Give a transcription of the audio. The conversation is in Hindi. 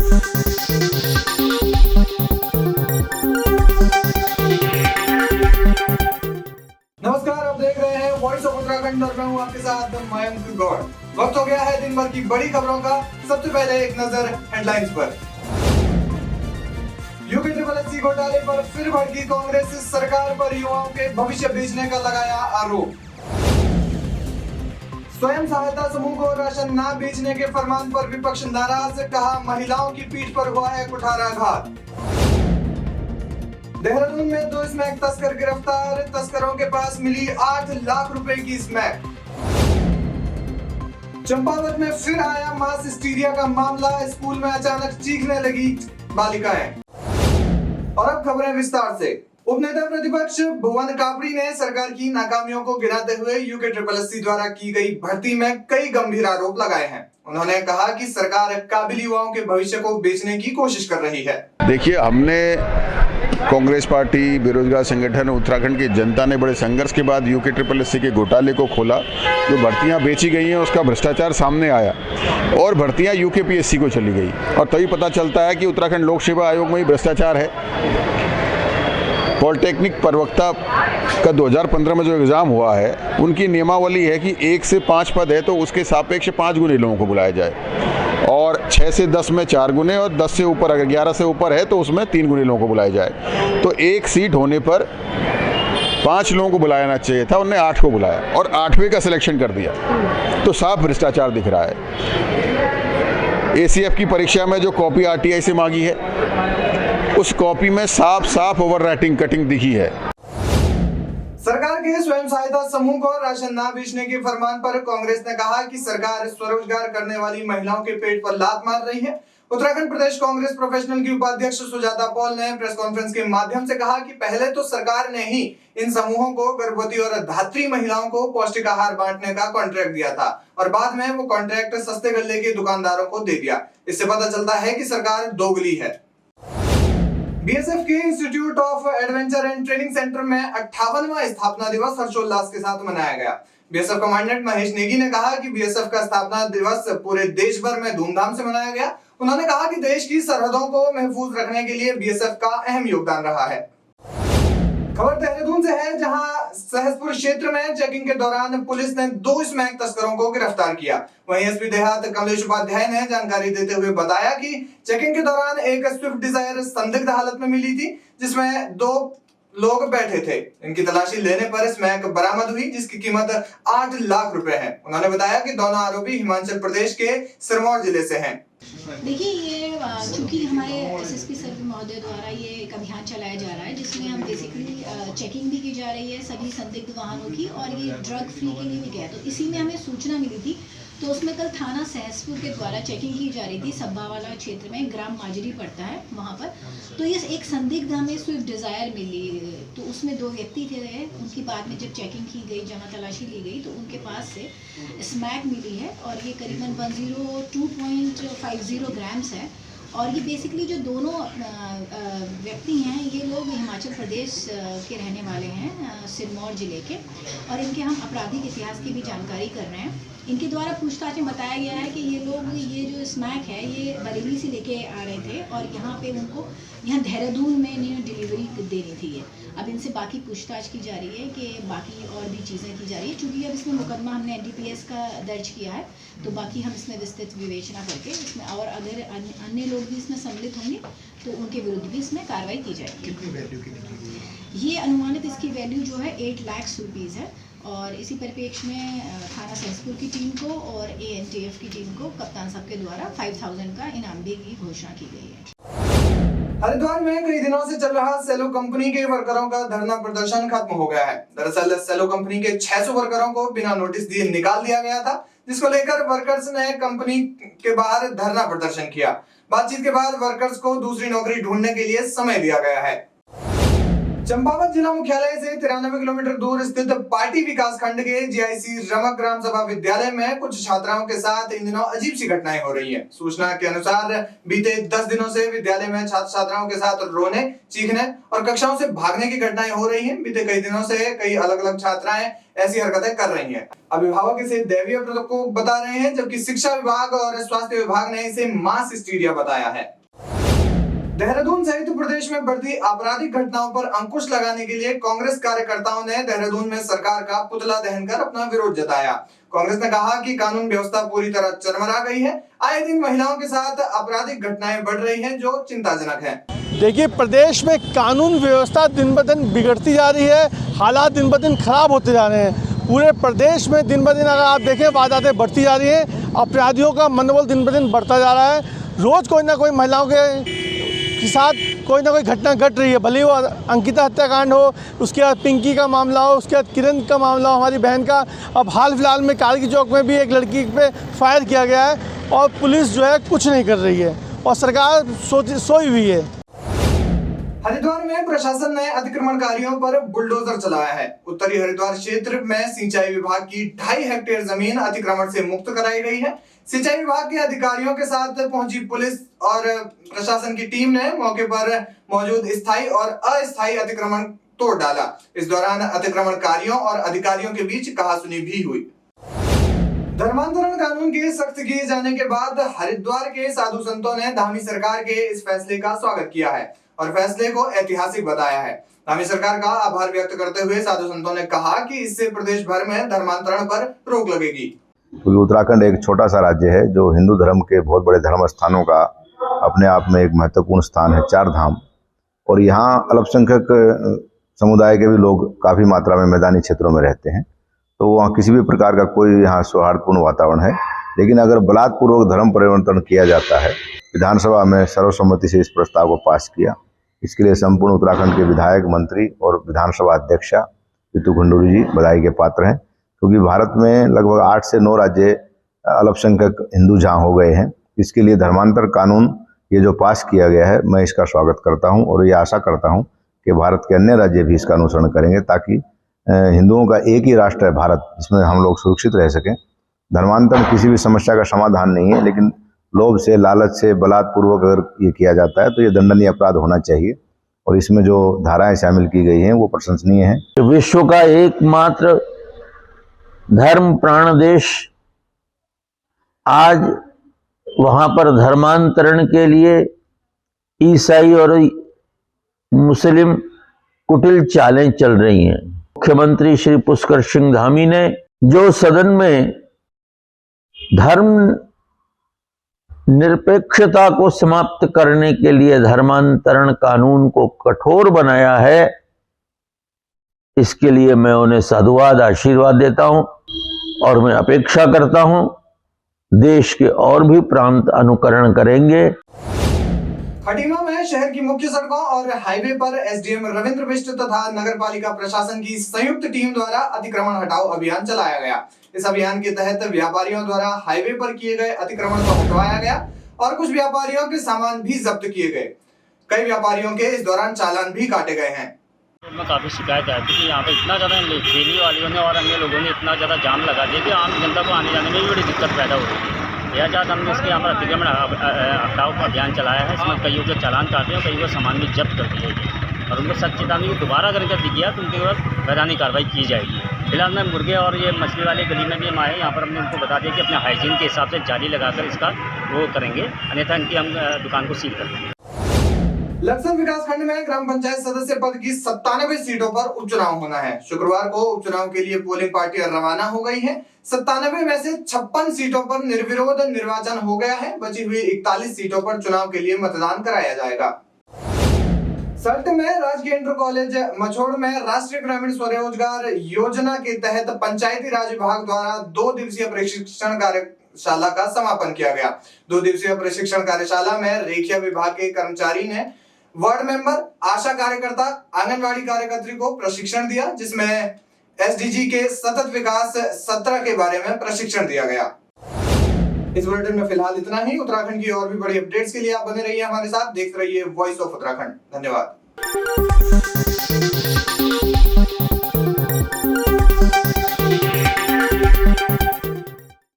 नमस्कार, आप देख रहे हैं वॉइस ऑफ उत्तराखंड और मैं हूं आपके साथ मयंक गौड़। वक्त हो गया है दिन भर की बड़ी खबरों का। सबसे पहले एक नजर हेडलाइंस पर। यूके घोटाले पर फिर भड़की कांग्रेस, सरकार पर युवाओं के भविष्य बेचने का लगाया आरोप। स्वयं सहायता समूह को राशन न बेचने के फरमान पर विपक्ष नाराज, कहा महिलाओं की पीठ पर हुआ है कुठाराघात। देहरादून में 2 स्मैक तस्कर गिरफ्तार, तस्करों के पास मिली 8 लाख रुपए की स्मैक। चंपावत में फिर आया मास हिस्टीरिया का मामला, स्कूल में अचानक चीखने लगी बालिकाएं। और अब खबरें विस्तार से। उपनेता प्रतिपक्ष भुवन कापड़ी ने सरकार की नाकामियों को गिनाते हुए यूके द्वारा की गई भर्ती में कई गंभीर आरोप लगाए हैं। उन्होंने कहा कि सरकार काबिल युवाओं के भविष्य को बेचने की कोशिश कर रही है। देखिए, हमने कांग्रेस पार्टी, बेरोजगार संगठन, उत्तराखंड की जनता ने बड़े संघर्ष के बाद यूके के घोटाले को खोला। जो भर्तियां बेची गई हैं उसका भ्रष्टाचार सामने आया और भर्तियां यूके को चली गई और तभी पता चलता है कि उत्तराखंड लोक सेवा आयोग में ही भ्रष्टाचार है। पॉलिटेक्निक प्रवक्ता का 2015 में जो एग्ज़ाम हुआ है, उनकी नियमावली है कि 1 से 5 पद है तो उसके सापेक्ष 5 गुने लोगों को बुलाया जाए और 6 से 10 में 4 गुने और 10 से ऊपर, अगर 11 से ऊपर है तो उसमें 3 गुने लोगों को बुलाया जाए। तो एक सीट होने पर 5 लोगों को बुलाना चाहिए था, उन्होंने 8 को बुलाया और 8वें का सिलेक्शन कर दिया। तो साफ भ्रष्टाचार दिख रहा है। ACF की परीक्षा में जो कॉपी RTI से मांगी है, उस कॉपी में साफ ओवर राइटिंग कटिंग दिखी है। सरकार के स्वयं सहायता समूह को राशन न बेचने के फरमान पर कांग्रेस ने कहा कि सरकार स्वरोजगार करने वाली महिलाओं के पेट पर लात मार रही है। उत्तराखंड प्रदेश कांग्रेस प्रोफेशनल की उपाध्यक्ष सुजाता पॉल ने प्रेस कॉन्फ्रेंस के माध्यम से कहा कि पहले तो सरकार ने ही इन समूहों को गर्भवती और धात्री महिलाओं को पौष्टिक आहार बांटने का कॉन्ट्रैक्ट दिया था और बाद में वो कॉन्ट्रैक्ट सस्ते गल्ले के दुकानदारों को दे दिया। इससे पता चलता है कि सरकार दोगली है। बीएसएफ के institute of adventure and training centre में 58वां स्थापना दिवस हर्षोल्लास के साथ मनाया गया। बीएसएफ कमांडेंट महेश नेगी ने कहा कि बीएसएफ का स्थापना दिवस पूरे देश भर में धूमधाम से मनाया गया। उन्होंने कहा कि देश की सरहदों को महफूज रखने के लिए बीएसएफ का अहम योगदान रहा है। खबर देहरादून से है, जहां सहसपुर क्षेत्र में चेकिंग के दौरान पुलिस ने 2 स्मैक तस्करों को गिरफ्तार किया। वहीं एसपी देहात कमलेश उपाध्याय ने जानकारी देते हुए बताया कि चेकिंग के दौरान एक स्विफ्ट डिजायर संदिग्ध हालत में मिली थी, जिसमें 2 लोग बैठे थे। इनकी तलाशी लेने पर स्मैक बरामद हुई, जिसकी कीमत 8 लाख रुपए है। उन्होंने बताया कि दोनों आरोपी हिमाचल प्रदेश के सिरमौर जिले से हैं। देखिए, ये चूंकि हमारे एसएसपी सर महोदय द्वारा ये एक अभियान चलाया जा रहा है, जिसमें हम बेसिकली चेकिंग भी की जा रही है सभी संदिग्ध वाहनों की और ये ड्रग फ्री के लिए भी गया। तो इसी में हमें सूचना मिली थी, तो उसमें कल थाना सहसपुर के द्वारा चेकिंग की जा रही थी। सब्बावाला क्षेत्र में ग्राम माजरी पड़ता है वहाँ पर। तो ये एक संदिग्ध हमें स्विफ्ट डिज़ायर मिली, तो उसमें 2 व्यक्ति थे। उनकी बाद में जब चेकिंग की गई, जहाँ तलाशी ली गई, तो उनके पास से स्मैक मिली है और ये करीबन 102.50 ग्राम्स है। और ये बेसिकली जो दोनों व्यक्ति हैं, ये लोग हिमाचल प्रदेश के रहने वाले हैं, सिरमौर जिले के, और इनके हम आपराधिक इतिहास की भी जानकारी कर रहे हैं। इनके द्वारा पूछताछ में बताया गया है कि ये लोग, ये जो स्मैक है, ये बरेली से लेके आ रहे थे और यहाँ पे उनको यहाँ देहरादून में इन्हें डिलीवरी देनी थी। अब इनसे बाकी पूछताछ की जा रही है कि बाकी और भी चीज़ें की जा रही है। चूँकि अब इसमें मुकदमा हमने NDPS का दर्ज किया है, तो बाकी हम इसमें विस्तृत विवेचना करके इसमें, और अगर अन्य लोग भी इसमें सम्मिलित होंगे तो उनके विरुद्ध भी इसमें कार्रवाई की जाएगी। कितनी वैल्यू की? ये अनुमानित इसकी वैल्यू जो है 8 लाख रुपीज़ है। और इसी परिप्रेक्ष्य में थाना सहसपुर की टीम को और ANTF की टीम को कप्तान साहब के द्वारा 5000 का इनाम भी की घोषणा की गई है। हरिद्वार में कई दिनों से चल रहा सेलो कंपनी के वर्करों का धरना प्रदर्शन खत्म हो गया है। दरअसल सेलो कंपनी के 600 वर्करों को बिना नोटिस दिए निकाल दिया गया था, जिसको लेकर वर्कर्स ने कंपनी के बाहर धरना प्रदर्शन किया। बातचीत के बाद वर्कर्स को दूसरी नौकरी ढूंढने के लिए समय दिया गया है। चंपावत जिला मुख्यालय से 93 किलोमीटर दूर स्थित पार्टी विकास खंड के जीआईसी रमक ग्राम सभा विद्यालय में कुछ छात्राओं के साथ इन दिनों अजीब सी घटनाएं हो रही हैं। सूचना के अनुसार बीते 10 दिनों से विद्यालय में छात्र छात्राओं के साथ रोने, चीखने और कक्षाओं से भागने की घटनाएं हो रही हैं। बीते कई दिनों से कई अलग अलग छात्राएं ऐसी हरकतें कर रही हैं। अभिभावक इसे दैवीय प्रकोप बता रहे हैं, जबकि शिक्षा विभाग और स्वास्थ्य विभाग ने इसे मास हिस्टीरिया बताया है। देहरादून सहित प्रदेश में बढ़ती आपराधिक घटनाओं पर अंकुश लगाने के लिए कांग्रेस कार्यकर्ताओं ने देहरादून में सरकार का पुतला दहन कर अपना विरोध जताया। कांग्रेस ने कहा कि कानून व्यवस्था पूरी तरह चरमरा गई है। आए दिन महिलाओं के साथ आपराधिक घटनाएं बढ़ रही हैं, जो चिंताजनक है। देखिए, प्रदेश में कानून व्यवस्था दिन ब दिन बिगड़ती जा रही है, हालात दिन ब दिन खराब होते जा रहे हैं। पूरे प्रदेश में दिन ब दिन अगर आप देखें वारदातें बढ़ती जा रही हैं, अपराधियों का मनोबल दिन ब दिन बढ़ता जा रहा है। रोज कोई ना कोई महिलाओं के साथ कोई ना कोई घटना घट रही है, भले वो अंकिता हत्याकांड हो, उसके बाद पिंकी का मामला हो, उसके बाद किरण का मामला हो, हमारी बहन का। अब हाल फिलहाल में कारगिल चौक में भी एक लड़की पे फायर किया गया है और पुलिस जो है कुछ नहीं कर रही है और सरकार सोई हुई है। हरिद्वार में प्रशासन ने अतिक्रमणकारियों पर बुलडोजर चलाया है। उत्तरी हरिद्वार क्षेत्र में सिंचाई विभाग की 2.5 हेक्टेयर जमीन अतिक्रमण से मुक्त कराई गई है। सिंचाई विभाग के अधिकारियों के साथ पहुंची पुलिस और प्रशासन की टीम ने मौके पर मौजूद स्थायी और अस्थायी अतिक्रमण तोड़ डाला। इस दौरान अतिक्रमणकारियों और अधिकारियों के बीच कहासुनी भी हुई। धर्मांतरण कानून के सख्त किए जाने के बाद हरिद्वार के साधु संतों ने धामी सरकार के इस फैसले का स्वागत किया है और फैसले को ऐतिहासिक बताया है। धामी सरकार का आभार व्यक्त करते हुए साधु संतों ने कहा कि इससे प्रदेश भर में धर्मांतरण पर रोक लगेगी। क्योंकि उत्तराखंड एक छोटा सा राज्य है जो हिंदू धर्म के बहुत बड़े धर्म स्थानों का अपने आप में एक महत्वपूर्ण स्थान है, 4 धाम। और यहाँ अल्पसंख्यक समुदाय के भी लोग काफ़ी मात्रा में मैदानी क्षेत्रों में रहते हैं, तो वहाँ किसी भी प्रकार का कोई यहाँ सौहार्दपूर्ण वातावरण है। लेकिन अगर बलात्पूर्वक धर्म परिवर्तन किया जाता है, विधानसभा में सर्वसम्मति से इस प्रस्ताव को पास किया। इसके लिए संपूर्ण उत्तराखंड के विधायक, मंत्री और विधानसभा अध्यक्षा रितु खंडूरी जी बधाई के पात्र हैं, क्योंकि भारत में लगभग 8 से 9 राज्य अल्पसंख्यक हिंदू जहाँ हो गए हैं। इसके लिए धर्मांतर कानून ये जो पास किया गया है, मैं इसका स्वागत करता हूँ और ये आशा करता हूँ कि भारत के अन्य राज्य भी इसका अनुसरण करेंगे, ताकि हिंदुओं का एक ही राष्ट्र है भारत, जिसमें हम लोग सुरक्षित रह सकें। धर्मांतरण किसी भी समस्या का समाधान नहीं है, लेकिन लोभ से, लालच से, बलात्पूर्वक अगर ये किया जाता है तो ये दंडनीय अपराध होना चाहिए और इसमें जो धाराएं शामिल की गई हैं वो प्रशंसनीय हैं। विश्व का एकमात्र धर्म प्राण देश आज वहां पर धर्मांतरण के लिए ईसाई और मुस्लिम कुटिल चालें चल रही हैं। मुख्यमंत्री श्री पुष्कर सिंह धामी ने जो सदन में धर्म निरपेक्षता को समाप्त करने के लिए धर्मांतरण कानून को कठोर बनाया है, इसके लिए मैं उन्हें साधुवाद, आशीर्वाद देता हूं और मैं अपेक्षा करता हूं देश के और भी प्रांत अनुकरण करेंगे। खटीमा में शहर की मुख्य सड़कों और हाईवे पर एसडीएम रविंद्र बिष्ट तथा नगरपालिका प्रशासन की संयुक्त टीम द्वारा अतिक्रमण हटाओ अभियान चलाया गया। इस अभियान के तहत व्यापारियों द्वारा हाईवे पर किए गए अतिक्रमण को हटवाया गया और कुछ व्यापारियों के सामान भी जब्त किए गए। कई व्यापारियों के इस दौरान चालान भी काटे गए हैं। में काफ़ी शिकायत आई थी कि यहाँ पे इतना ज़्यादा ठेली वालियों ने और अन्य लोगों ने इतना ज़्यादा जाम लगा दिया कि आम जनता को आने जाने में भी बड़ी दिक्कत पैदा हो रही है। लिहाजा हमने इसके यहाँ पर अतिक्रमण हटाओ का अभियान चलाया है। इसमें कईयों के चालान काटे हैं, कईयों का सामान भी जब्त कर दिया गया और उनको सख्त चेतावनी की दोबारा अगर इनका दिख गया तो उनके ऊपर वैधानिक कार्रवाई की जाएगी। फिलहाल मैं मुर्गे और ये मछली वाले गली में भी हम आए, यहाँ पर हमने उनको बता दिया कि अपने हाइजीन के हिसाब से जाली लगाकर इसका वो करेंगे, अन्यथा इनकी हम दुकान को सील कर देंगे। लक्सर विकासखंड में ग्राम पंचायत सदस्य पद की 97 सीटों पर उपचुनाव होना है। शुक्रवार को उपचुनाव के लिए पोलिंग पार्टियां रवाना हो गई हैं। 97 में से 56 सीटों पर निर्विरोध निर्वाचन हो गया है। बची हुई 41 सीटों पर चुनाव के लिए मतदान कराया जाएगा। सल्ट में राजकीय इंटर कॉलेज मछोड़ में राष्ट्रीय ग्रामीण स्वरोजगार योजना के तहत पंचायती राज विभाग द्वारा 2 दिवसीय प्रशिक्षण कार्यशाला का समापन किया गया। 2 दिवसीय प्रशिक्षण कार्यशाला में रेखिया विभाग के कर्मचारी ने वार्ड मेंबर, आशा कार्यकर्ता, आंगनवाड़ी कार्यकर्त्री को प्रशिक्षण दिया, जिसमें एसडीजी के सतत विकास 17 के बारे में प्रशिक्षण दिया गया। इस बुलेटिन में फिलहाल इतना ही। उत्तराखंड की और भी बड़ी अपडेट्स के लिए आप बने रहिए हमारे साथ, देखते रहिए वॉइस ऑफ उत्तराखंड। धन्यवाद।